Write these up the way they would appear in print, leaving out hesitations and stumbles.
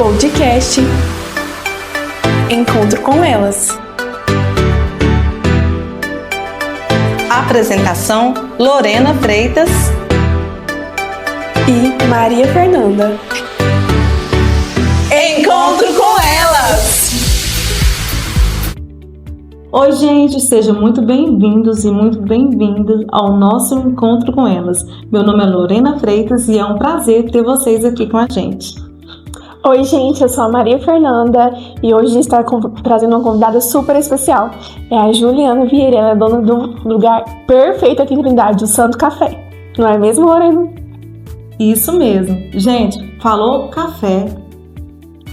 Podcast Encontro com Elas. Apresentação: Lorena Freitas e Maria Fernanda. Encontro com Elas! Oi, gente, sejam muito bem-vindos e muito bem-vindas ao nosso Encontro com Elas. Meu nome é Lorena Freitas e é um prazer ter vocês aqui com a gente. Oi, gente, eu sou a Maria Fernanda e hoje está trazendo uma convidada super especial. É a Juliana Vieira, ela é dona do lugar perfeito aqui em Trindade, o Santo Café. Não é mesmo, Lorena? Isso mesmo. Gente, falou café,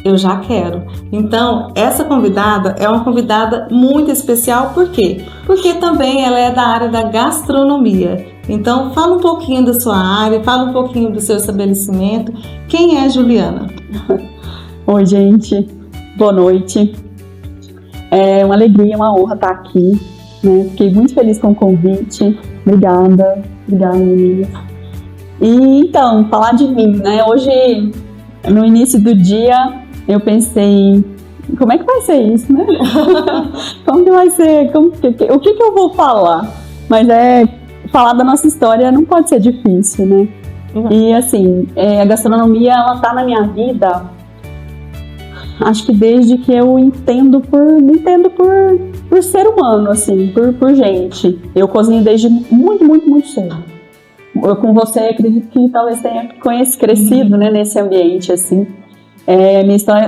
eu já quero. Então, essa convidada é uma convidada muito especial, por quê? Porque também ela é da área da gastronomia. Então, fala um pouquinho da sua área, fala um pouquinho do seu estabelecimento. Quem é a Juliana? Oi, gente. Boa noite. É uma alegria, uma honra estar aqui, né? Fiquei muito feliz com o convite. Obrigada, meninas. E então, falar de mim, né? Hoje, no início do dia, eu pensei, como é que vai ser isso, né? Como que vai ser? O que eu vou falar? Mas falar da nossa história não pode ser difícil, né? E assim, a gastronomia, ela tá na minha vida, acho que desde que eu entendo por ser humano, assim, por gente. Eu cozinho desde muito cedo. Eu com você acredito que talvez tenha crescido, né, nesse ambiente, assim.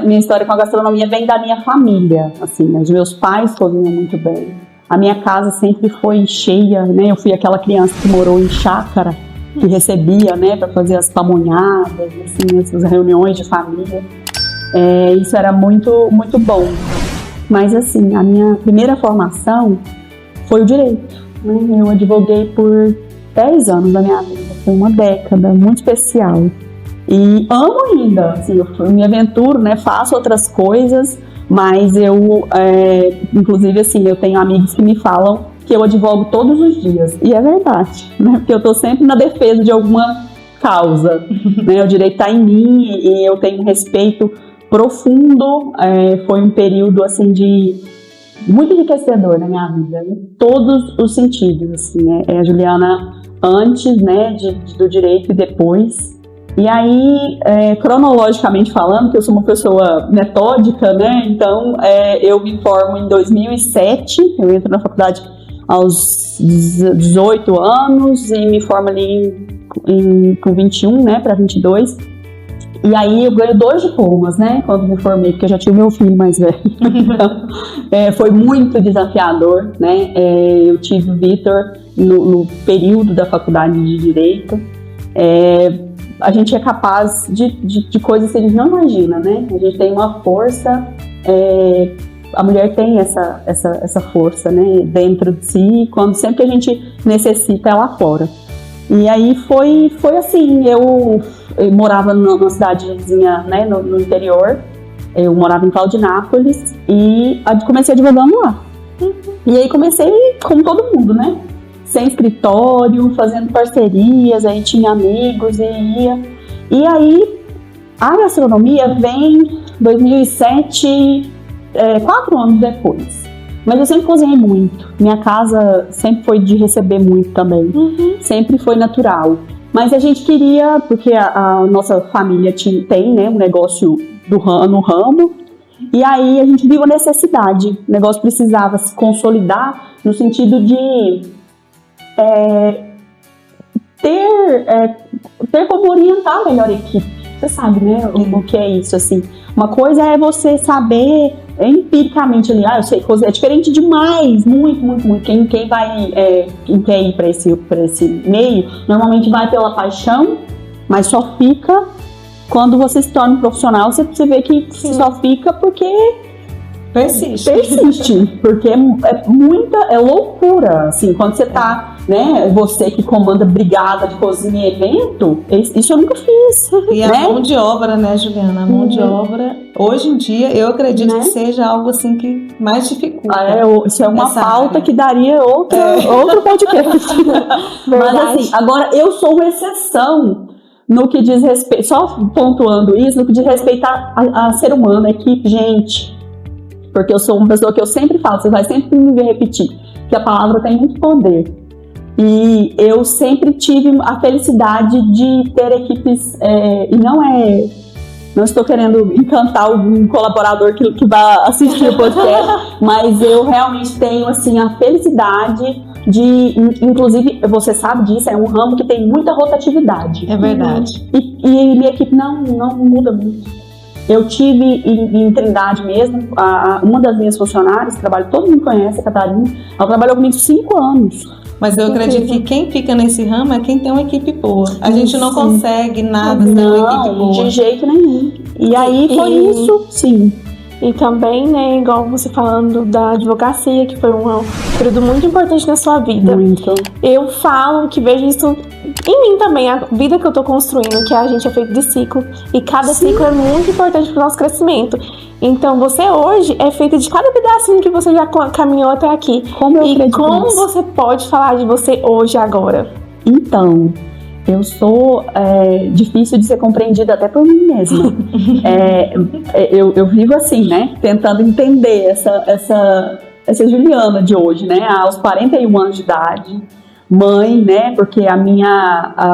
Minha história com a gastronomia vem da minha família, assim, os meus pais cozinham muito bem. A minha casa sempre foi cheia, né? Eu fui aquela criança que morou em chácara, que recebia, né, para fazer as pamonhadas, assim, as reuniões de família. Isso era muito bom. Mas, assim, a minha primeira formação foi o direito, né? Eu advoguei por 10 anos da minha vida, foi uma década muito especial. E amo ainda, assim, eu me aventuro, né, faço outras coisas, mas eu, inclusive, assim, eu tenho amigos que me falam que eu advogo todos os dias, e é verdade, né, porque eu tô sempre na defesa de alguma causa, né, o direito tá em mim e eu tenho um respeito profundo. Foi um período, assim, muito enriquecedor na minha vida, em todos os sentidos, assim, né, a Juliana antes, né, do direito e depois. E aí, cronologicamente falando, que eu sou uma pessoa metódica, né? Então, eu me formo em 2007, eu entro na faculdade aos 18 anos e me formo ali com 21, né, para 22. E aí eu ganho 2 diplomas, né, quando me formei, porque eu já tinha o meu filho mais velho. Então, foi muito desafiador, né? Eu tive o Vitor no período da faculdade de Direito. A gente é capaz de coisas que a gente não imagina, né? A gente tem uma força, a mulher tem essa força, né, dentro de si, sempre que a gente necessita ela fora. E aí foi assim, eu morava numa cidadezinha, né, no interior, eu morava em Claudinápolis e comecei advogando lá. E aí comecei como todo mundo, né? Sem escritório, fazendo parcerias, aí tinha amigos e ia. E aí, a gastronomia vem 2007, 4 anos depois. Mas eu sempre cozinhei muito. Minha casa sempre foi de receber muito também. Sempre foi natural. Mas a gente queria, porque a nossa família tem, né, um negócio no ramo. E aí a gente viu a necessidade. O negócio precisava se consolidar no sentido de ter como orientar melhor a equipe. Você sabe, né, o que é isso, assim. Uma coisa é você saber empiricamente ali, eu sei cozinhar, é diferente demais, muito. Quem quer ir para esse meio, normalmente vai pela paixão, mas só fica quando você se torna um profissional, você vê que só fica porque persiste, porque é loucura, assim, quando você tá, né, você que comanda brigada de cozinha e evento, isso eu nunca fiz. E né? a mão de obra, né, Juliana? A mão de obra, hoje em dia, eu acredito, né, que seja algo assim que mais dificulta. Isso é uma pauta que daria outro podcast. Mas assim, agora eu sou uma exceção, no que diz respeito, só pontuando isso, no que diz respeito a ser humano, a equipe, gente, porque eu sou uma pessoa que eu sempre falo, você vai sempre me ver repetir, que a palavra tem muito poder, e eu sempre tive a felicidade de ter equipes, e não estou querendo encantar algum colaborador que vai assistir o podcast, mas eu realmente tenho, assim, a felicidade de, inclusive, você sabe disso, é um ramo que tem muita rotatividade. É verdade. E minha equipe não muda muito. Eu tive em Trindade mesmo, uma das minhas funcionárias, todo mundo conhece, a Catarina, ela trabalhou comigo 5 anos. Mas eu acredito que quem fica nesse ramo é quem tem uma equipe boa. A gente não consegue nada sem uma equipe boa. De jeito nenhum. E aí foi isso, sim. E também, né, igual você falando da advocacia, que foi um período muito importante na sua vida. Muito. Eu falo que vejo isso em mim também, a vida que eu tô construindo, que a gente é feito de ciclo. E cada ciclo é muito importante pro nosso crescimento. Então, você hoje é feita de cada pedacinho que você já caminhou até aqui. E como você pode falar de você hoje, agora? Então, eu sou difícil de ser compreendida até por mim mesma. Eu vivo assim, né? Tentando entender essa Juliana de hoje, né? Aos 41 anos de idade, mãe, né? Porque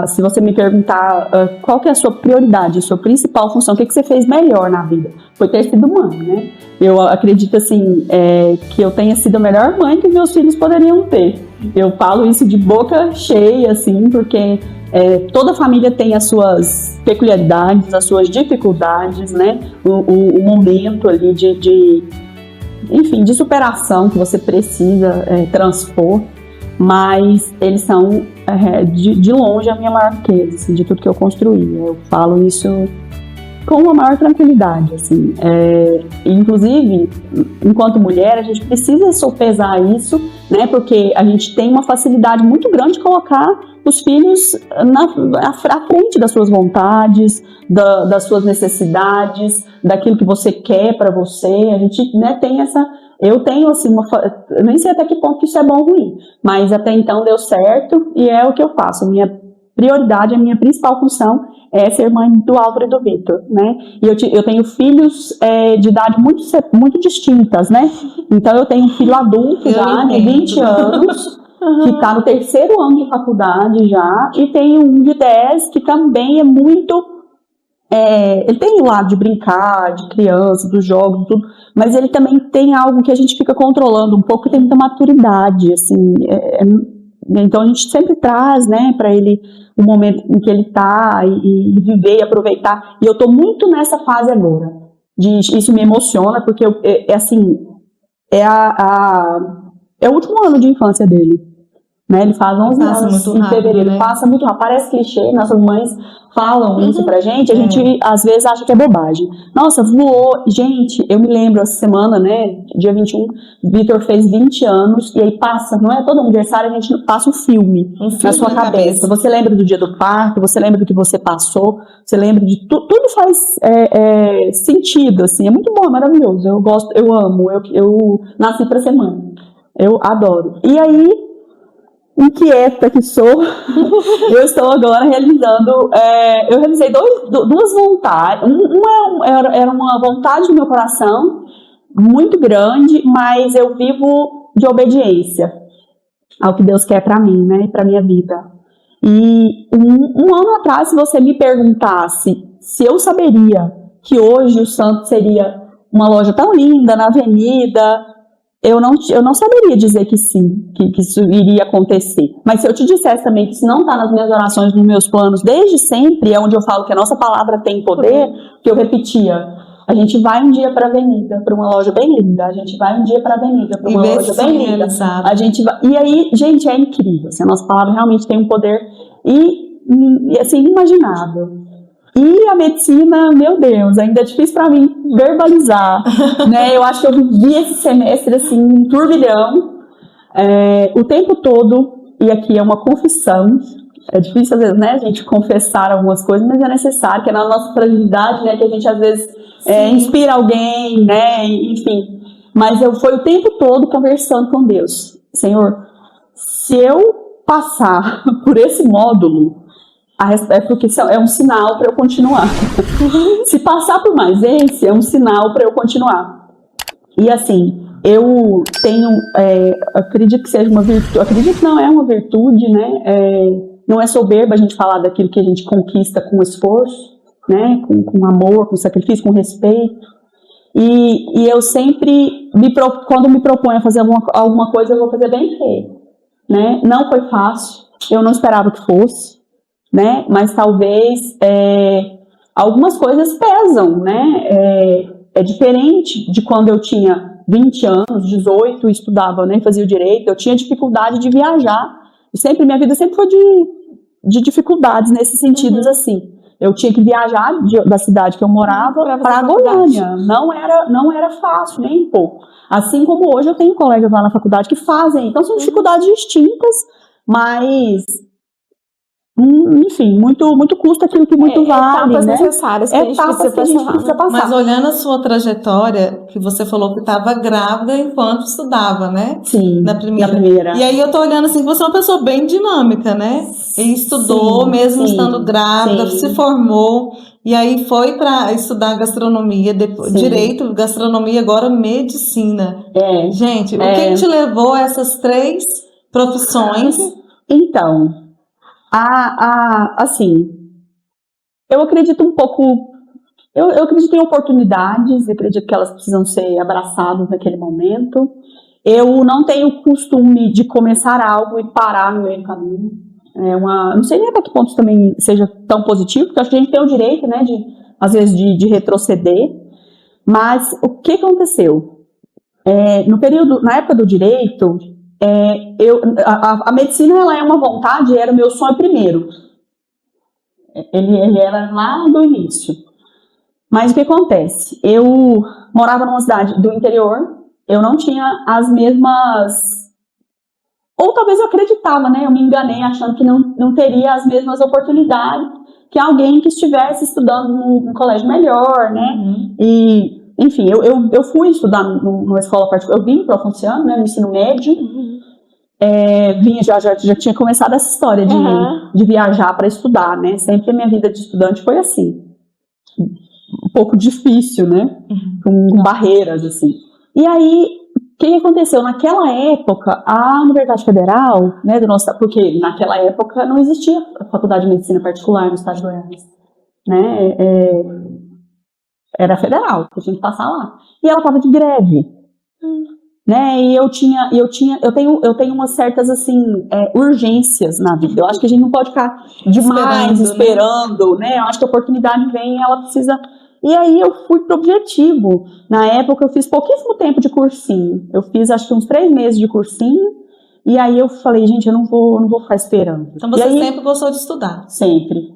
se você me perguntar qual que é a sua prioridade, a sua principal função, o que você fez melhor na vida, foi ter sido mãe, né? Eu acredito assim, que eu tenha sido a melhor mãe que meus filhos poderiam ter. Eu falo isso de boca cheia, assim, porque toda família tem as suas peculiaridades, as suas dificuldades, né? O momento ali enfim, de superação que você precisa transpor, mas eles são de longe a minha maior riqueza, assim, de tudo que eu construí. Eu falo isso com a maior tranquilidade, assim. Inclusive, enquanto mulher, a gente precisa sopesar isso, né? Porque a gente tem uma facilidade muito grande de colocar os filhos à frente das suas vontades, das suas necessidades, daquilo que você quer para você. A gente, né, tem essa... Eu tenho, assim, eu nem sei até que ponto que isso é bom ou ruim, mas até então deu certo e é o que eu faço. A minha prioridade, a minha principal função é ser mãe do Álvaro e do Vitor, né? E eu tenho filhos de idade muito distintas, né? Então eu tenho um filho adulto já, de 20 anos, que está no 3º ano de faculdade já, e tenho um de 10 que também é muito... ele tem o lado de brincar, de criança, dos jogos, tudo, mas ele também tem algo que a gente fica controlando um pouco, que tem muita maturidade, assim, então a gente sempre traz, né, para ele o momento em que ele tá e viver e aproveitar, e eu tô muito nessa fase agora, isso me emociona, porque é o último ano de infância dele, né, ele faz 11 anos em fevereiro, né? Passa muito rápido, parece clichê, nossas mães falam isso pra gente, a gente às vezes acha que é bobagem. Nossa, voou, gente, eu me lembro essa semana, né, dia 21, Vitor fez 20 anos, e aí passa, não é todo aniversário, a gente passa um filme na sua cabeça. Você lembra do dia do parto, você lembra do que você passou, você lembra de tudo faz sentido, assim, é muito bom, é maravilhoso, eu gosto, eu amo, eu nasci pra ser mãe, eu adoro. E aí, inquieta que sou, eu estou agora realizando, eu realizei duas vontades, era uma vontade do meu coração, muito grande, mas eu vivo de obediência ao que Deus quer para mim, né, para minha vida. E um ano atrás, se você me perguntasse se eu saberia que hoje o Santo seria uma loja tão linda na avenida, eu não saberia dizer que sim, que isso iria acontecer. Mas se eu te dissesse também que isso não está nas minhas orações, nos meus planos, desde sempre, é onde eu falo que a nossa palavra tem poder, que eu repetia, a gente vai um dia para a avenida, para uma loja bem linda, a gente vai um dia para a avenida, para uma loja bem linda, a gente vai, e aí, gente, é incrível, assim, a nossa palavra realmente tem um poder assim, inimaginável. E a medicina, meu Deus, ainda é difícil para mim verbalizar, né? Eu acho que eu vivi esse semestre, assim, um turbilhão, o tempo todo, e aqui é uma confissão, é difícil às vezes, né, a gente confessar algumas coisas, mas é necessário, que é na nossa fragilidade, né, que a gente às vezes inspira alguém, né, enfim. Mas foi o tempo todo conversando com Deus. Senhor, se eu passar por esse módulo, É porque é um sinal para eu continuar. Se passar por mais esse, é um sinal para eu continuar. E assim, eu tenho, acredito que seja uma virtude, acredito que não é uma virtude, né? Não é soberba a gente falar daquilo que a gente conquista com esforço, né? Com amor, com sacrifício, com respeito. E eu sempre, quando me proponho a fazer alguma coisa, eu vou fazer bem feito, né? Não foi fácil, eu não esperava que fosse, né? Mas talvez algumas coisas pesam, né? É diferente de quando eu tinha 20 anos, 18, estudava, né? Fazia o direito, eu tinha dificuldade de viajar. Minha vida sempre foi de dificuldades nesses sentidos, assim. Eu tinha que viajar da cidade que eu morava para Goiânia. Não era fácil, nem um pouco. Assim como hoje eu tenho colegas lá na faculdade que fazem. Então são dificuldades distintas, mas enfim, muito custa aquilo que muito vale, etapas né? necessárias que a gente precisa passar. Mas olhando a sua trajetória, que você falou que estava grávida enquanto estudava, né? Sim, na primeira. E aí eu tô olhando assim, que você é uma pessoa bem dinâmica, né? E estudou, mesmo estando grávida, se formou, e aí foi para estudar gastronomia, depois, direito, gastronomia, agora medicina. Gente, o que te levou a essas 3 profissões? Então, assim, eu acredito um pouco, eu acredito em oportunidades, eu acredito que elas precisam ser abraçadas naquele momento. Eu não tenho costume de começar algo e parar no meio do caminho. Não sei nem até que ponto também seja tão positivo, porque acho que a gente tem o direito, né, às vezes de retroceder. Mas o que aconteceu? Na época do direito, a medicina, ela é uma vontade, era o meu sonho primeiro. Ele era lá do início. Mas o que acontece? Eu morava numa cidade do interior, eu não tinha as mesmas... Ou talvez eu acreditava, né? Eu me enganei achando que não teria as mesmas oportunidades que alguém que estivesse estudando num colégio melhor, né? E... Enfim, eu fui estudar numa escola particular, eu vim para o Afonciano, né, no ensino médio, já tinha começado essa história de viajar para estudar, né, sempre a minha vida de estudante foi assim, um pouco difícil, né, com barreiras, assim. E aí, o que aconteceu? Naquela época, a Universidade Federal, né, porque naquela época não existia a Faculdade de Medicina particular no estado de Goiás, né, era federal, eu tinha que passar lá. E ela estava de greve, né? E eu tenho umas certas assim urgências na vida. Eu acho que a gente não pode ficar demais esperando, né? Eu acho que a oportunidade vem, ela precisa. E aí eu fui pro objetivo. Na época eu fiz pouquíssimo tempo de cursinho. Eu fiz acho que uns 3 meses de cursinho. E aí eu falei, gente, eu não vou ficar esperando. Então você sempre gostou de estudar? Sempre.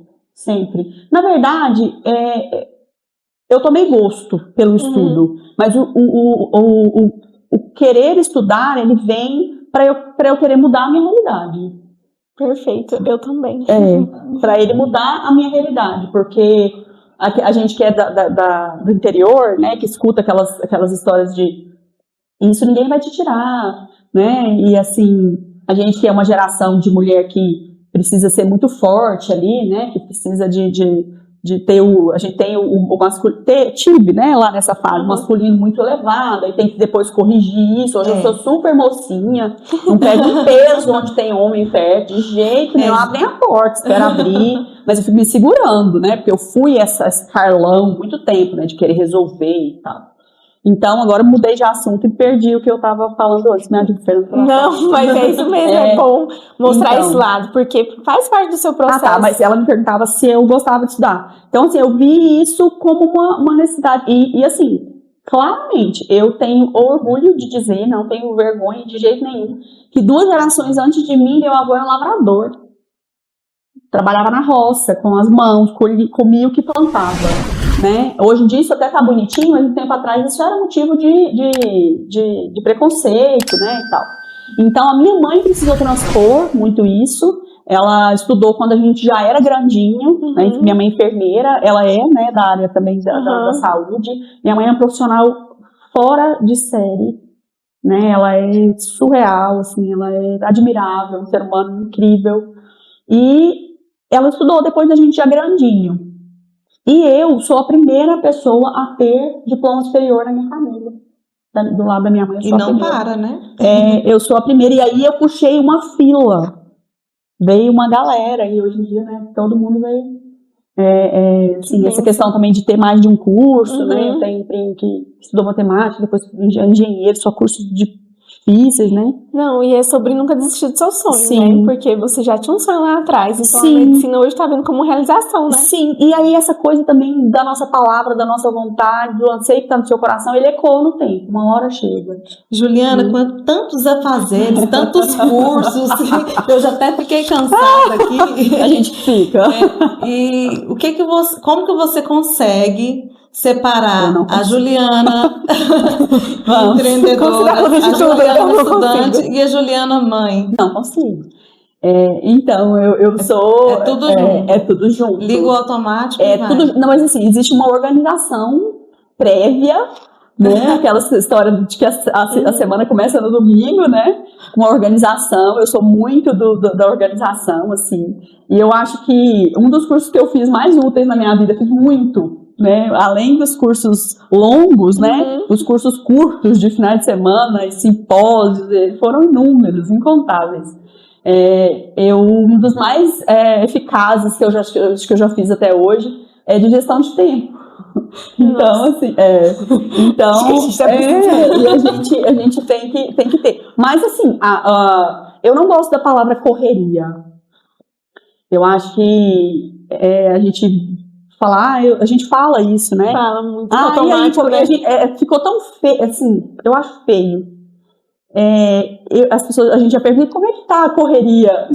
Na verdade, eu tomei gosto pelo estudo, mas o querer estudar, ele vem para eu querer mudar a minha realidade. Perfeito, eu também. Para ele mudar a minha realidade, porque a gente que é do interior, né, que escuta aquelas histórias de isso ninguém vai te tirar, né, e assim, a gente que é uma geração de mulher que precisa ser muito forte ali, né, que precisa de ter a gente tem o masculino, tive, né, lá nessa fase, masculino muito elevado, aí tem que depois corrigir isso. Hoje eu sou super mocinha, não pego um peso onde tem homem perto, de jeito nenhum, abre nem a porta, espera abrir, mas eu fico me segurando, né, porque eu fui esse Carlão muito tempo, né, de querer resolver e tal. Então, agora eu mudei de assunto e perdi o que eu estava falando antes, né? Não, mas é isso mesmo, é bom mostrar esse lado, porque faz parte do seu processo. Mas ela me perguntava se eu gostava de estudar. Então, assim, eu vi isso como uma necessidade. E assim, claramente, eu tenho orgulho de dizer, não tenho vergonha de jeito nenhum, que 2 gerações antes de mim, meu avô era lavrador. Trabalhava na roça, com as mãos, comia o que plantava, né? Hoje em dia isso até tá bonitinho, mas um tempo atrás isso era motivo de preconceito, né, e tal. Então a minha mãe precisou transpor muito isso. Ela estudou quando a gente já era grandinho, né? Minha mãe é enfermeira, ela é, né, da área também da saúde. Minha mãe é uma profissional fora de série, né? Ela é surreal, assim, ela é admirável, um ser humano incrível. E ela estudou depois da gente já grandinho. E eu sou a primeira pessoa a ter diploma superior na minha família. Do lado da minha mãe, eu E sou a não primeira. para, né? Eu sou a primeira, e aí eu puxei uma fila. Veio uma galera, e hoje em dia, né, todo mundo veio. Assim, essa questão também de ter mais de um curso, né? Eu tenho um primo que estudou matemática, depois engenheiro, só cursos difíceis, né? Não, e é sobre nunca desistir do seu sonho, Sim. né? Porque você já tinha um sonho lá atrás, então Sim. a medicina hoje tá vendo como realização, né? Sim, e aí essa coisa também da nossa palavra, da nossa vontade, do anseio que tá no seu coração, ele ecoa no tempo, uma hora chega. Juliana, com tantos afazeres, tantos cursos, eu já até fiquei cansada aqui. A gente fica. E como que você consegue separar a Juliana empreendedora, a Juliana estudante e a Juliana mãe? Não consigo. Então, eu sou... É tudo junto. É tudo junto. Liga o automático e vai. Tudo, não, mas assim, existe uma organização prévia, né? Aquela história de que a semana começa no domingo, né? Uma organização, eu sou muito da organização, assim. E eu acho que um dos cursos que eu fiz mais úteis na minha vida, fiz muito, né? Além dos cursos longos, né? Os cursos curtos de final de semana, e simpósios, foram inúmeros, incontáveis. Um dos mais eficazes que eu já fiz até hoje é de gestão de tempo. Então, assim, e a gente tem que ter. Mas, assim, eu não gosto da palavra correria. Eu acho que a gente a gente fala isso, né? Fala muito automático, e aí, né? Ficou tão feio, assim, eu acho feio. A gente já pergunta como é que tá a correria.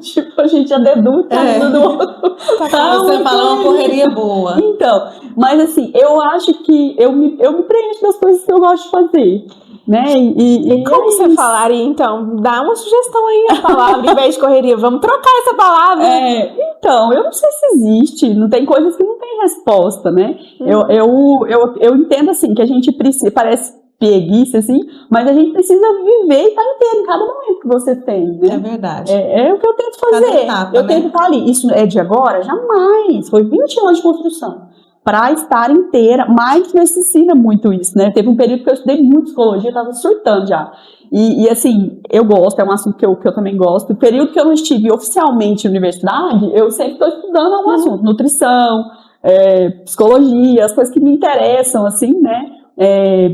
Tipo, a gente já deduz tudo do outro. Você fala uma correria boa. Então, mas assim, eu acho que eu me preencho das coisas que eu gosto de fazer, né? E como você falaria, então? Dá uma sugestão aí, a palavra, em vez de correria. Vamos trocar essa palavra. Então, eu não sei se existe, não tem coisas que não tem resposta, né? Eu entendo, assim, que a gente precisa, parece preguiça, assim, mas a gente precisa viver e estar inteiro em cada momento que você tem, né? É verdade. É o que eu tento fazer. Eu tento estar ali. Isso é de agora? Jamais. Foi 20 anos de construção para estar inteira, mas me ensina muito isso, né? Teve um período que eu estudei muito psicologia, estava surtando já. E assim, eu gosto, é um assunto que eu também gosto. O período que eu não estive oficialmente na universidade, eu sempre estou estudando algum assunto. Nutrição, psicologia, as coisas que me interessam, assim, né?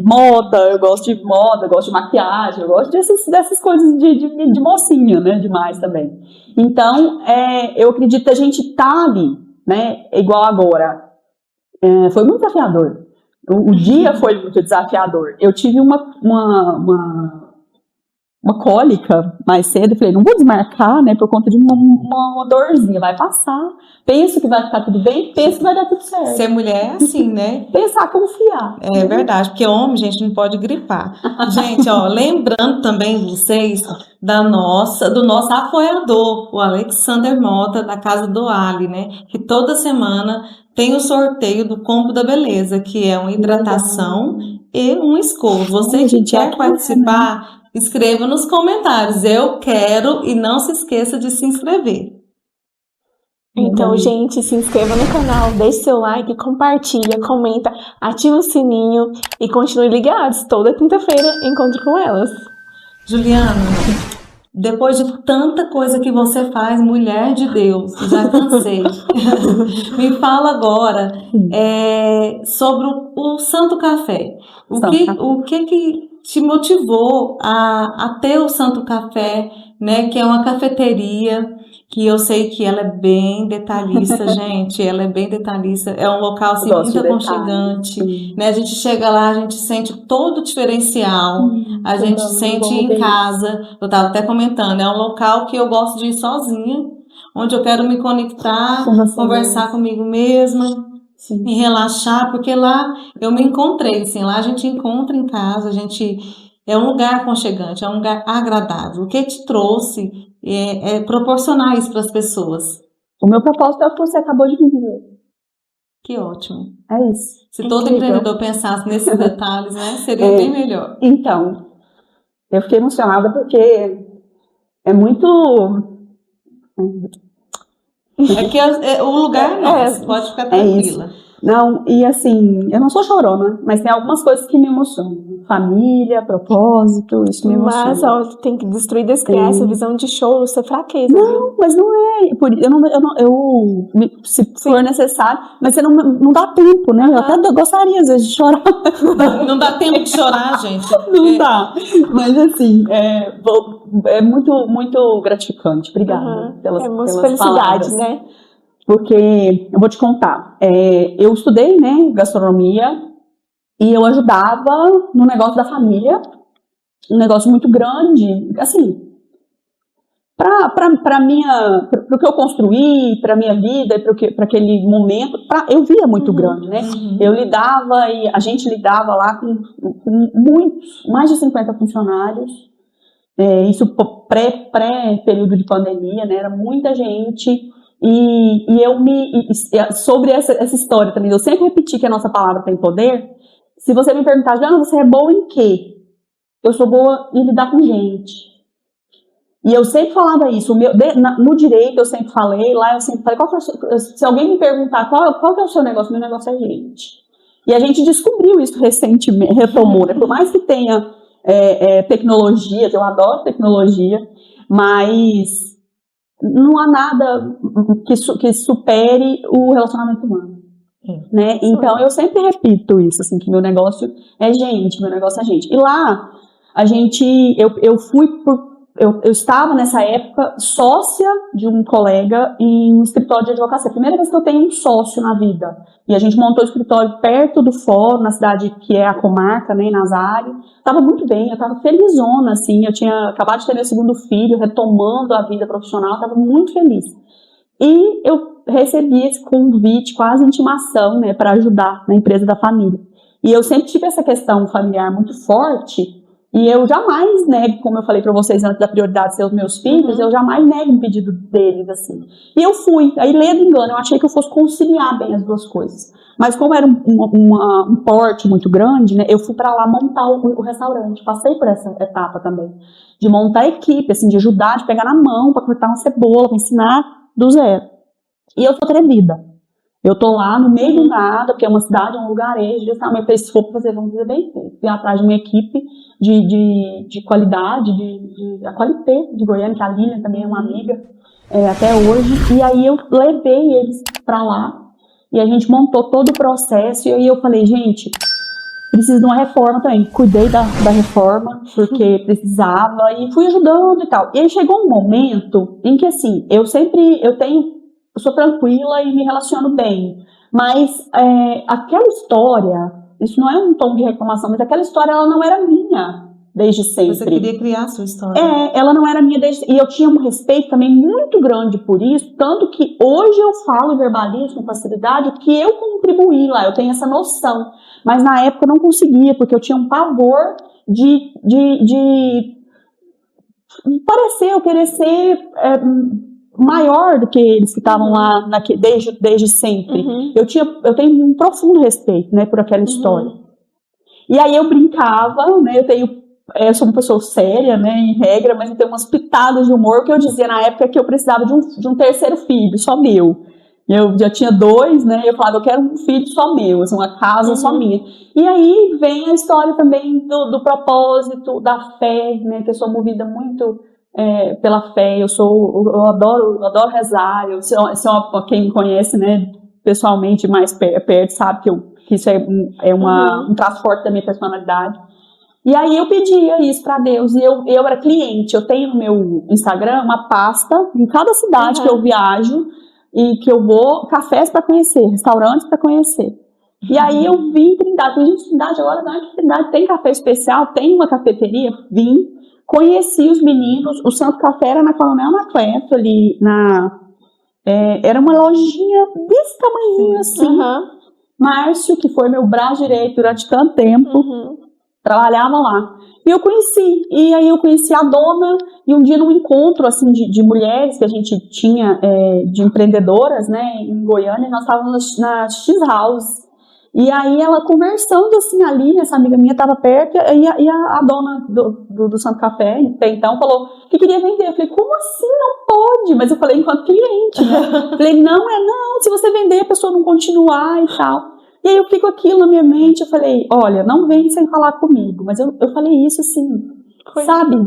Moda, eu gosto de moda, eu gosto de maquiagem, eu gosto dessas coisas de mocinha, né, demais também. Então, eu acredito que a gente tá ali, né, igual agora, foi muito desafiador, o dia foi muito desafiador, eu tive uma cólica mais cedo, eu falei, não vou desmarcar, né, por conta de uma dorzinha, vai passar, penso que vai ficar tudo bem, penso que vai dar tudo certo. Ser mulher é assim, né? Pensar, confiar. É verdade, porque homem, gente, não pode gripar. Gente, ó, lembrando também vocês do nosso apoiador, o Alexander Mota, da Casa do Ali, né, que toda semana tem o sorteio do Combo da Beleza, que é uma hidratação e um escova. Você que quer participar, escreva nos comentários, eu quero, e não se esqueça de se inscrever. Então, gente, se inscreva no canal, deixe seu like, compartilha, comenta, ativa o sininho e continue ligados. Toda quinta-feira encontro com elas. Juliana, depois de tanta coisa que você faz, mulher de Deus, já cansei. Me fala agora sobre o Santo Café. O que te motivou a ter o Santo Café, né? Que é uma cafeteria, que eu sei que ela é bem detalhista, gente. Ela é bem detalhista. É um local assim, muito aconchegante, né? A gente chega lá, a gente sente todo o diferencial. A gente sente em casa. Eu estava até comentando, é um local que eu gosto de ir sozinha, onde eu quero me conectar, conversar comigo mesma. Sim. E relaxar, porque lá eu me encontrei, assim, lá a gente encontra em casa, é um lugar aconchegante, é um lugar agradável. O que te trouxe é proporcionar isso para as pessoas. O meu propósito é o que você acabou de dizer. Que ótimo. É isso. Se todo empreendedor pensasse nesses detalhes, né, seria bem melhor. Então, eu fiquei emocionada porque é muito... Aqui o lugar é nosso, pode ficar tranquila. Não, e assim, eu não sou chorona, mas tem algumas coisas que me emocionam. Família, propósito, isso me emociona. Mas ó, tem que destruir, descriar essa visão de choro, isso é fraqueza. Não, mas não é. Se for necessário, mas você não dá tempo, né? Eu até gostaria, às vezes, de chorar. Não dá tempo de chorar, gente. Não dá. Mas assim, é muito, muito gratificante. Obrigada pelas felicidade, palavras. né? Porque eu vou te contar. Eu estudei, né, gastronomia e eu ajudava no negócio da família, um negócio muito grande, assim, para o que eu construí, para minha vida, para aquele momento, eu via muito grande, né? Eu lidava e a gente lidava lá com muitos, mais de 50 funcionários. Isso pré-período de pandemia, né? Era muita gente. E sobre essa história também, eu sempre repeti que a nossa palavra tem poder. Se você me perguntar, Jana, você é boa em quê? Eu sou boa em lidar com gente. E eu sempre falava isso. No direito eu sempre falei, lá eu sempre falei, se alguém me perguntar qual que é o seu negócio, meu negócio é gente. E a gente descobriu isso recentemente, retomou, né? Por mais que tenha tecnologia, eu adoro tecnologia, mas não há nada que supere o relacionamento humano, né? Então eu sempre repito isso, assim, que meu negócio é gente, meu negócio é gente. E lá eu estava nessa época sócia de um colega em um escritório de advocacia. Primeira vez que eu tenho um sócio na vida. E a gente montou o escritório perto do fórum, na cidade que é a comarca, né, em Nazário. Estava muito bem, eu estava felizona, assim. Eu tinha acabado de ter meu segundo filho, retomando a vida profissional, estava muito feliz. E eu recebi esse convite, quase intimação, né, para ajudar na empresa da família. E eu sempre tive essa questão familiar muito forte. E eu jamais nego, como eu falei pra vocês antes da prioridade ser os meus filhos, eu jamais nego um pedido deles, assim. E eu fui, aí ledo engano, eu achei que eu fosse conciliar bem as duas coisas. Mas como era um porte muito grande, né, eu fui pra lá montar o restaurante, passei por essa etapa também. De montar a equipe, assim, de ajudar, de pegar na mão pra cortar uma cebola, pra ensinar do zero. E eu sou atrevida. Eu tô lá no meio do nada, porque é uma cidade, é um lugarejo, mas se for pra fazer, vamos fazer bem feito. Fui atrás de uma equipe de qualidade, a Qualité de Goiânia, que a Lilian também é uma amiga até hoje. E aí eu levei eles pra lá e a gente montou todo o processo. E aí eu falei, gente, precisa de uma reforma também. Cuidei da reforma, porque precisava, e fui ajudando e tal. E aí chegou um momento em que, assim, eu sou tranquila e me relaciono bem, mas aquela história, isso não é um tom de reclamação, mas aquela história ela não era minha desde sempre. Você queria criar a sua história. Ela não era minha desde... E eu tinha um respeito também muito grande por isso, tanto que hoje eu falo e verbalizo com facilidade que eu contribuí lá, eu tenho essa noção. Mas na época eu não conseguia, porque eu tinha um pavor de parecer, eu querer ser... maior do que eles que estavam lá desde sempre. Eu tenho um profundo respeito, né, por aquela história. E aí eu brincava, né, eu sou uma pessoa séria, né, em regra, mas eu tenho umas pitadas de humor que eu dizia na época que eu precisava de um terceiro filho, só meu. Eu já tinha 2, né, eu falava, eu quero um filho só meu, assim, uma casa só minha. E aí vem a história também do propósito, da fé, né, que eu sou movida muito... pela fé, eu adoro rezar, quem me conhece, né, pessoalmente mais perto sabe que isso é um traço forte da minha personalidade. E aí eu pedia isso pra Deus, e eu era cliente, eu tenho no meu Instagram uma pasta em cada cidade que eu viajo e que eu vou, cafés para conhecer, restaurantes para conhecer. E aí eu vim em Trindade, Trindade agora não é que Trindade tem café especial, tem uma cafeteria, vim. Conheci os meninos, o Santo Café era na Coronel Anacleto, ali era uma lojinha desse tamanho assim. Márcio, que foi meu braço direito durante tanto tempo, trabalhava lá. E eu conheci a dona, e um dia num encontro assim, de mulheres que a gente tinha, de empreendedoras, né, em Goiânia, nós estávamos na X-House. E aí ela conversando assim ali, essa amiga minha estava perto, e a dona do Santo Café, então, falou que queria vender. Eu falei, como assim? Não pode? Mas eu falei enquanto cliente, né? Falei, não, se você vender, a pessoa não continuar e tal. E aí eu fico aquilo na minha mente, eu falei, olha, não vem sem falar comigo. Mas eu falei isso assim, sabe?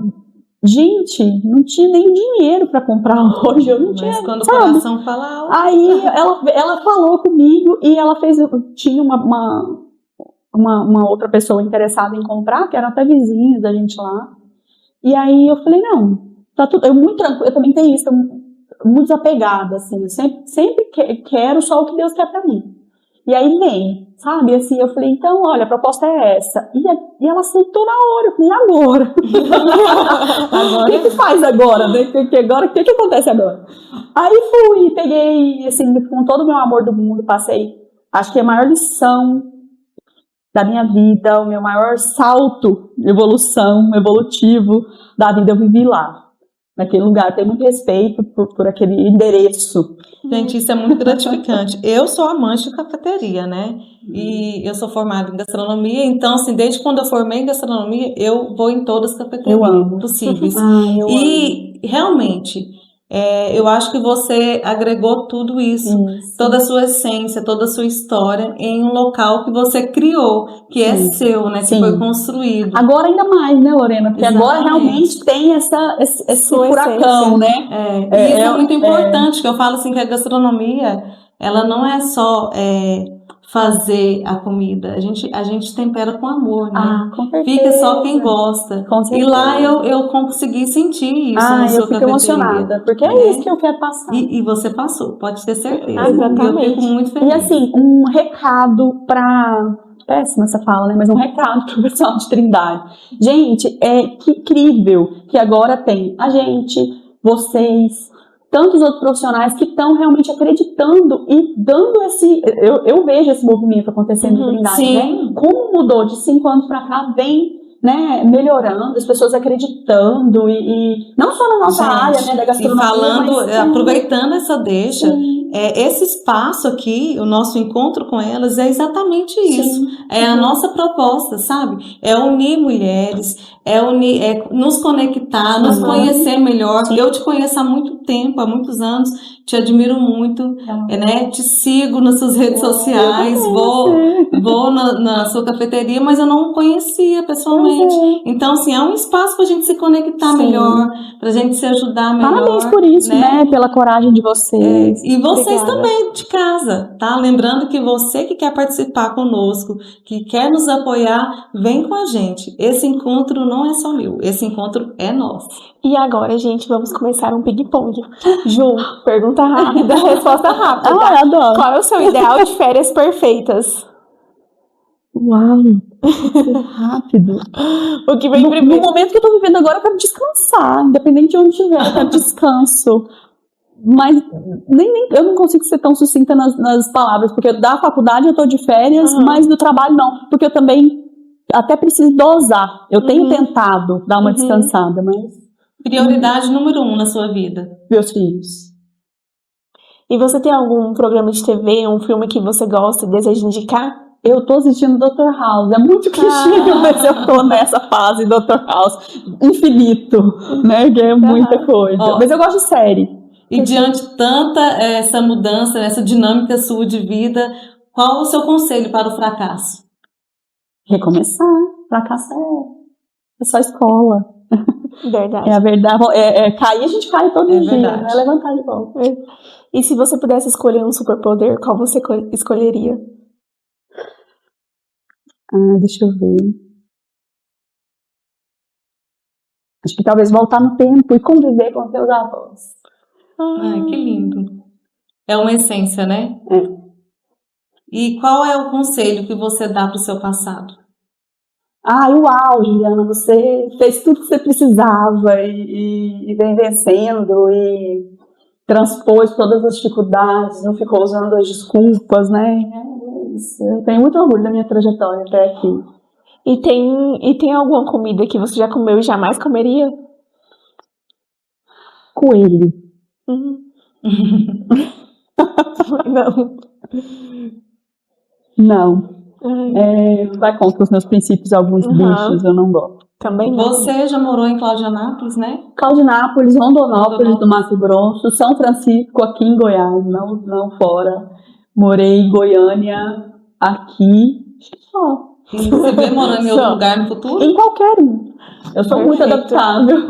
Gente, não tinha nem dinheiro para comprar hoje, eu não tinha. Mas quando sabe? o coração fala alto. Aí ela falou comigo e ela tinha uma outra pessoa interessada em comprar, que era até vizinha da gente lá. E aí eu falei, não, tá tudo, eu muito tranquilo, eu também tenho isso, eu muito desapegada, assim, eu sempre quero só o que Deus quer para mim. E aí vem, sabe, assim, eu falei, então, olha, a proposta é essa. E ela aceitou na hora, eu falei, agora? O que faz agora? O que acontece agora? Aí fui, peguei, assim, com todo o meu amor do mundo, passei, acho que a maior lição da minha vida, o meu maior salto evolutivo da vida, eu vivi lá. Naquele lugar, tenho muito respeito por aquele endereço. Gente, isso é muito gratificante. Eu sou amante de cafeteria, né? E eu sou formada em gastronomia, então, assim, desde quando eu formei em gastronomia, eu vou em todas as cafeterias possíveis. E realmente, eu acho que você agregou tudo isso, toda a sua essência, toda a sua história em um local que você criou, que é seu, né? Que foi construído. Agora ainda mais, né, Lorena? Porque agora realmente tem esse furacão, né? E isso é muito importante, que eu falo assim que a gastronomia, ela não é só fazer a comida, a gente tempera com amor, né? Com certeza. Fica só quem gosta. Com certeza. E lá eu consegui sentir isso na sua eu fico emocionada, porque é isso que eu quero passar. E você passou, pode ter certeza. Exatamente. Eu fico muito feliz. E assim, um recado para... Péssima essa fala, né? Mas um recado pro pessoal de Trindade. Gente, que incrível que agora tem a gente, vocês, tantos outros profissionais que estão realmente acreditando e dando esse... Eu vejo esse movimento acontecendo em Trindade, né? Como mudou de 5 anos para cá, vem, né, melhorando, as pessoas acreditando e não só na nossa área, né, da gastronomia, e falando, mas aproveitando essa deixa, esse espaço aqui, o nosso encontro com elas é exatamente isso. É a nossa proposta, sabe? É unir mulheres, é nos conectar, nos conhecer melhor. Eu te conheço há muito tempo, há muitos anos, te admiro muito, né? Te sigo nas suas redes sociais, vou na sua cafeteria, mas eu não conhecia pessoalmente. Então, assim, é um espaço pra gente se conectar melhor, pra gente se ajudar melhor. Parabéns por isso, né? Pela coragem de vocês. E vocês também de casa, tá? Lembrando que você que quer participar conosco, que quer nos apoiar, vem com a gente. Esse encontro não é só meu, esse encontro é nosso. E agora, gente, vamos começar um ping-pong. Ju, pergunta rápida, resposta rápida. Adoro. Qual é o seu ideal de férias perfeitas? Uau, rápido. O que vem No primeiro? momento que eu tô vivendo agora, eu quero descansar, independente de onde estiver, eu quero descanso. Mas eu não consigo ser tão sucinta nas palavras, porque da faculdade eu tô de férias, mas do trabalho não, porque eu também até preciso dosar. Eu tenho tentado dar uma descansada, mas... Prioridade número 1 na sua vida? Meus filhos. E você tem algum programa de TV, um filme que você gosta e deseja indicar? Eu tô assistindo Dr. House, é muito clichê, mas eu tô nessa fase Dr. House, infinito, né, que é muita coisa. Mas eu gosto de série. E diante de tanta essa mudança, essa dinâmica sua de vida, qual o seu conselho para o fracasso? Recomeçar. Fracasso é só escola. Verdade. É a verdade. Cair, a gente cai todo dia, verdade. não é levantar de volta. E se você pudesse escolher um superpoder, qual você escolheria? Deixa eu ver. Acho que talvez voltar no tempo e conviver com seus avós. Ai, que lindo. É uma essência, né? É. E qual é o conselho que você dá para o seu passado? Uau, Juliana, você fez tudo que você precisava e vem vencendo e transpôs todas as dificuldades, não ficou usando as desculpas, né? Eu tenho muito orgulho da minha trajetória até aqui. E tem alguma comida que você já comeu e jamais comeria? Coelho. Não. Não. Vai contra os meus princípios, alguns bichos eu não gosto. Também não. Você já morou em Claudianápolis, né? Claudinápolis, Rondonópolis do Mato Grosso, São Francisco aqui em Goiás, não fora. Morei em Goiânia, aqui, acho que só. E você vê morando em outro lugar no futuro? Em qualquer um. Eu sou muito adaptável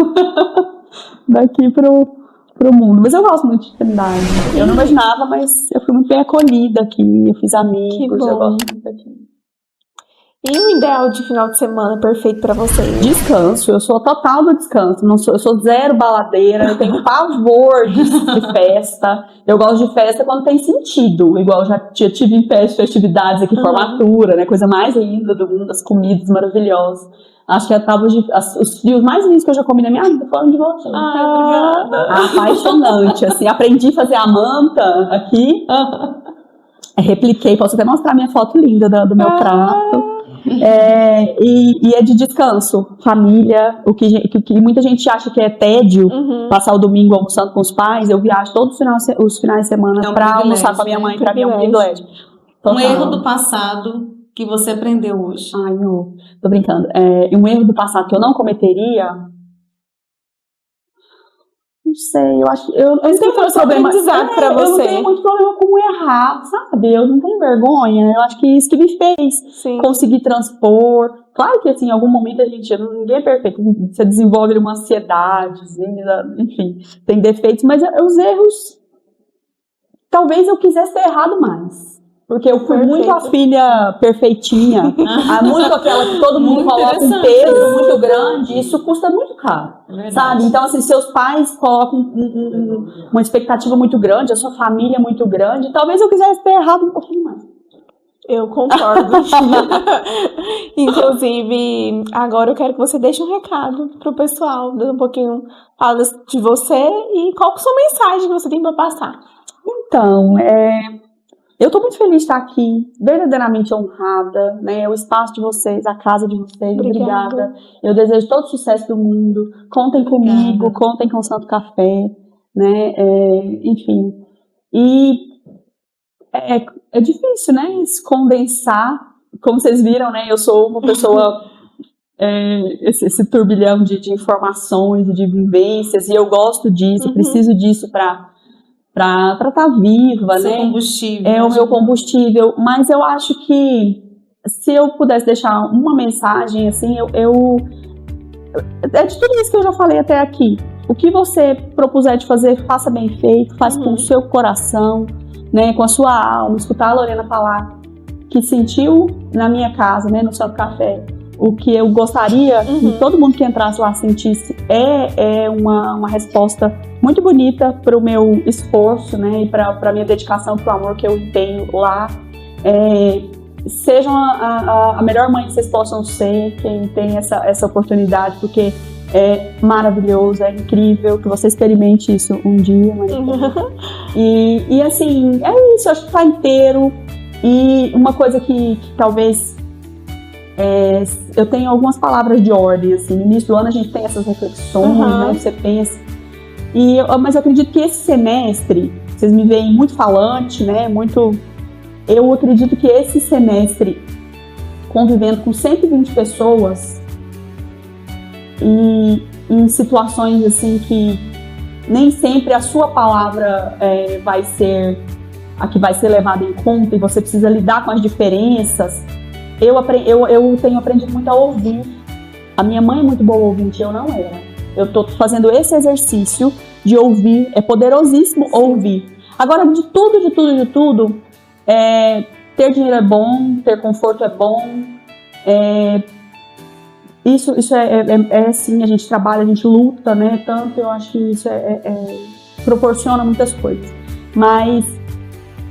daqui pro mundo. Mas eu gosto muito de Trindade. Eu não imaginava, mas eu fui muito bem acolhida aqui. Eu fiz amigos, Que bom. eu gosto muito daqui. E o ideal de final de semana perfeito pra vocês? Descanso, eu sou total do descanso. Eu sou zero baladeira, eu tenho pavor de festa. Eu gosto de festa quando tem sentido. Igual já tive em festividades aqui, formatura, né? Coisa mais linda do mundo, as comidas maravilhosas. Acho que os frios mais lindos que eu já comi na minha vida foram de você. Obrigada. Apaixonante, assim. Aprendi a fazer a manta aqui. Repliquei, posso até mostrar minha foto linda do meu prato. E é de descanso, família, o que muita gente acha que é tédio, passar o domingo almoçando com os pais. Eu viajo todos os finais de semana pra almoçar com a minha mãe, pra mim é um privilégio. Um erro do passado que você aprendeu hoje. Ai, não, tô brincando. Um erro do passado que eu não cometeria. Não sei, eu acho que eu não tenho muito problema. Pra você. Eu não tenho muito problema com errar, sabe? Eu não tenho vergonha. Eu acho que isso que me fez conseguir transpor. Claro que assim, em algum momento ninguém é perfeito. Você desenvolve uma ansiedade, enfim, tem defeitos, mas os erros, talvez eu quisesse ter errado mais. Porque eu fui muito a filha perfeitinha, muito aquela que todo mundo coloca um peso muito grande, isso custa muito caro, sabe? Então, assim, seus pais colocam uma expectativa muito grande, a sua família muito grande, talvez eu quisesse ter errado um pouquinho mais. Eu concordo. Inclusive, agora eu quero que você deixe um recado pro pessoal, dando um pouquinho, fala de você e qual que é a sua mensagem que você tem pra passar. Então, eu tô muito feliz de estar aqui, verdadeiramente honrada, né? O espaço de vocês, a casa de vocês, obrigada. Eu desejo todo o sucesso do mundo. Contem comigo, contem com o Santo Café, né? Enfim. E é difícil, né? Se condensar. Como vocês viram, né? Eu sou uma pessoa, esse turbilhão de informações, de vivências, e eu gosto disso, preciso disso para estar viva, seu né? Combustível. É o meu combustível, mas eu acho que se eu pudesse deixar uma mensagem, assim, é de tudo isso que eu já falei até aqui. O que você propuser de fazer, faça bem feito, faça com o seu coração, né, com a sua alma. Escutar a Lorena falar que sentiu na minha casa, né, no Santo Café, o que eu gostaria que todo mundo que entrasse lá sentisse é uma resposta muito bonita para o meu esforço, né, e para a minha dedicação, para o amor que eu tenho lá. Sejam a melhor mãe que vocês possam ser, quem tem essa oportunidade, porque é maravilhoso, é incrível que você experimente isso um dia. E assim, é isso, eu acho que tá inteiro. E uma coisa que talvez eu tenho algumas palavras de ordem, assim, no início do ano a gente tem essas reflexões, né, você pensa, mas eu acredito que esse semestre, vocês me veem muito falante, né, eu acredito que esse semestre, convivendo com 120 pessoas, e em situações assim que nem sempre a sua palavra vai ser a que vai ser levada em conta, e você precisa lidar com as diferenças. Eu tenho aprendido muito a ouvir. A minha mãe é muito boa ouvinte, eu não era. Eu estou fazendo esse exercício de ouvir. É poderosíssimo ouvir. Agora, de tudo, ter dinheiro é bom, ter conforto é bom. Isso é sim, a gente trabalha, a gente luta, né? Tanto, eu acho que isso proporciona muitas coisas. Mas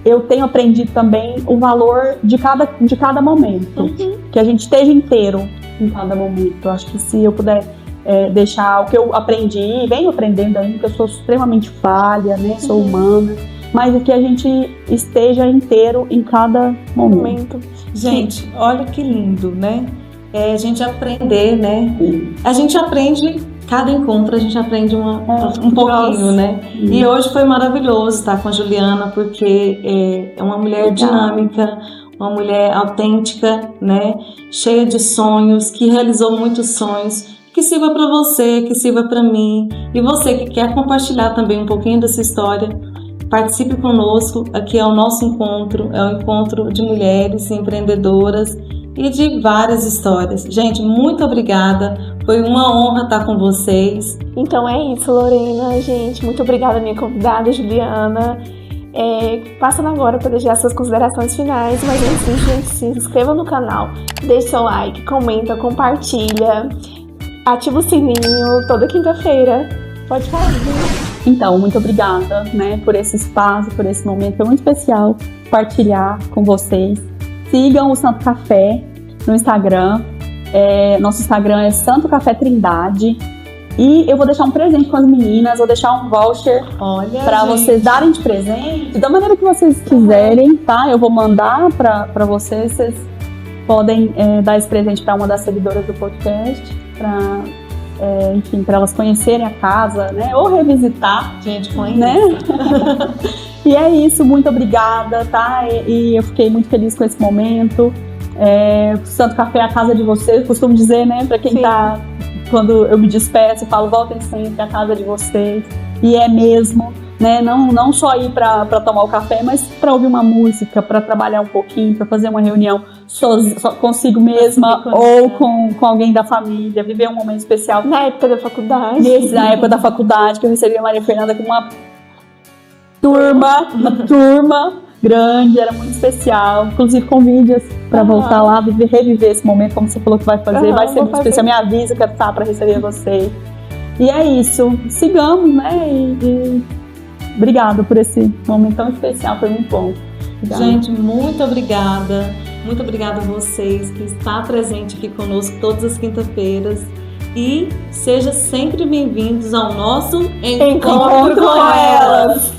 eu tenho aprendido também o valor de cada momento. Que a gente esteja inteiro em cada momento. Eu acho que se eu puder deixar o que eu aprendi, e venho aprendendo ainda, que eu sou extremamente falha, né? Sou humana. Mas que a gente esteja inteiro em cada momento. Gente, olha que lindo, né? A gente aprender, né? A gente aprende, cada encontro a gente aprende um pouquinho, né? E hoje foi maravilhoso estar com a Juliana, porque é uma mulher dinâmica, uma mulher autêntica, né? Cheia de sonhos, que realizou muitos sonhos, que sirva para você, que sirva para mim. E você que quer compartilhar também um pouquinho dessa história, participe conosco. Aqui é o nosso encontro, é um encontro de mulheres empreendedoras e de várias histórias. Gente, muito obrigada. Foi uma honra estar com vocês. Então é isso, Lorena, gente. Muito obrigada, minha convidada, Juliana. Passando agora para deixar suas considerações finais, mas antes disso, gente, se inscreva no canal, deixe seu like, comenta, compartilha, ativa o sininho toda quinta-feira. Pode falar, gente. Então, muito obrigada, né, por esse espaço, por esse momento. Foi muito especial compartilhar com vocês. Sigam o Santo Café no Instagram. Nosso Instagram é Santo Café Trindade. E eu vou deixar um presente com as meninas, vou deixar um voucher para vocês darem de presente, da maneira que vocês quiserem, tá? Eu vou mandar para vocês, vocês podem dar esse presente para uma das seguidoras do podcast, enfim, para elas conhecerem a casa, né? Ou revisitar, Gente, conhece. né? E é isso, muito obrigada, tá? E eu fiquei muito feliz com esse momento. Santo Café é a casa de vocês, eu costumo dizer, né? Para quem Sim. tá... Quando eu me despeço, eu falo, voltem sempre à casa de vocês. E é mesmo, né? Não só ir para tomar o café, mas para ouvir uma música, para trabalhar um pouquinho, para fazer uma reunião só consigo mesma ou com alguém da família, viver um momento especial. Na época da faculdade. Na época da faculdade, que eu recebi a Maria Fernanda com uma turma grande, era muito especial. Inclusive com vídeos para voltar lá, reviver esse momento, como você falou que vai fazer. Vai ser muito especial. Me avisa, quero estar para receber vocês. E é isso. Sigamos, né? E obrigada por esse momento tão especial, foi muito bom. Obrigada. Gente, muito obrigada. Muito obrigada a vocês que está presente aqui conosco todas as quinta-feiras. E seja sempre bem-vindos ao nosso Encontro com elas.